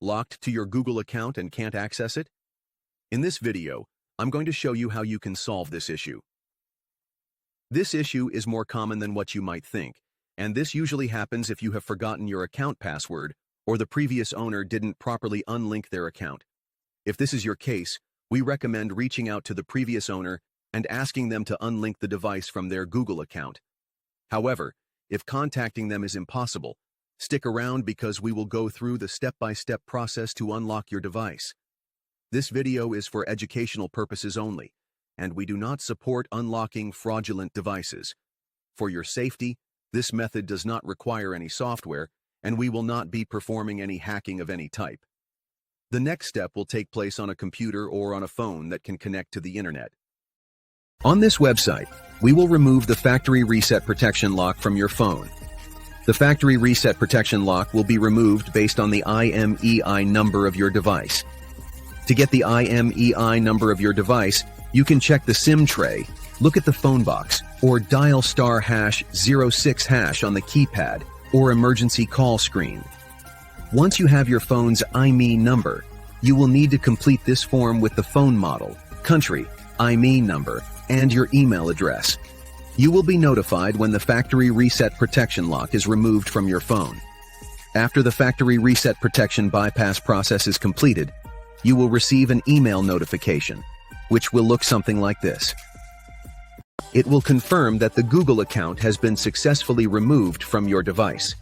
Locked to your Google account and can't access it? In this video, I'm going to show you how you can solve this issue. This issue is more common than what you might think, and this usually happens if you have forgotten your account password or the previous owner didn't properly unlink their account. If this is your case, we recommend reaching out to the previous owner and asking them to unlink the device from their Google account. However, if contacting them is impossible, stick around because we will go through the step-by-step process to unlock your device. This video is for educational purposes only, and we do not support unlocking fraudulent devices. For your safety, this method does not require any software, and we will not be performing any hacking of any type. The next step will take place on a computer or on a phone that can connect to the internet. On this website, we will remove the factory reset protection lock from your phone. The factory reset protection lock will be removed based on the EMUI number of your device. To get the EMUI number of your device, you can check the SIM tray, look at the phone box, or dial *#06# on the keypad or emergency call screen. Once you have your phone's EMUI number, you will need to complete this form with the phone model, country, EMUI number, and your email address. You will be notified when the factory reset protection lock is removed from your phone. After the factory reset protection bypass process is completed, you will receive an email notification, which will look something like this. It will confirm that the Google account has been successfully removed from your device.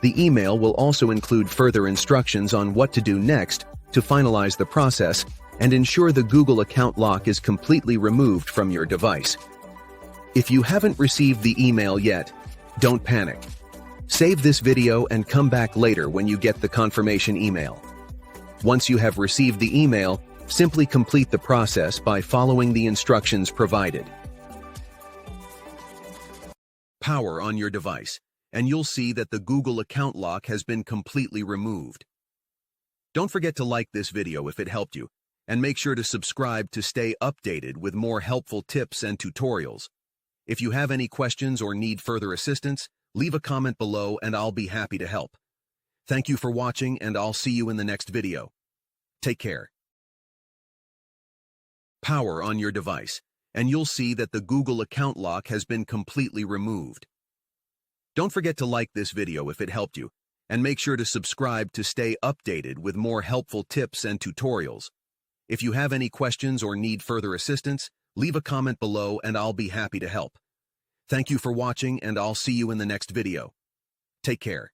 The email will also include further instructions on what to do next to finalize the process and ensure the Google account lock is completely removed from your device. If you haven't received the email yet, don't panic. Save this video and come back later when you get the confirmation email. Once you have received the email, simply complete the process by following the instructions provided. Power on your device, and you'll see that the Google account lock has been completely removed. Don't forget to like this video if it helped you, and make sure to subscribe to stay updated with more helpful tips and tutorials. If you have any questions or need further assistance, leave a comment below and I'll be happy to help. Thank you for watching, and I'll see you in the next video. Take care. Power on your device, and you'll see that the Google account lock has been completely removed. Don't forget to like this video if it helped you, and make sure to subscribe to stay updated with more helpful tips and tutorials. If you have any questions or need further assistance, leave a comment below and I'll be happy to help. Thank you for watching, and I'll see you in the next video. Take care.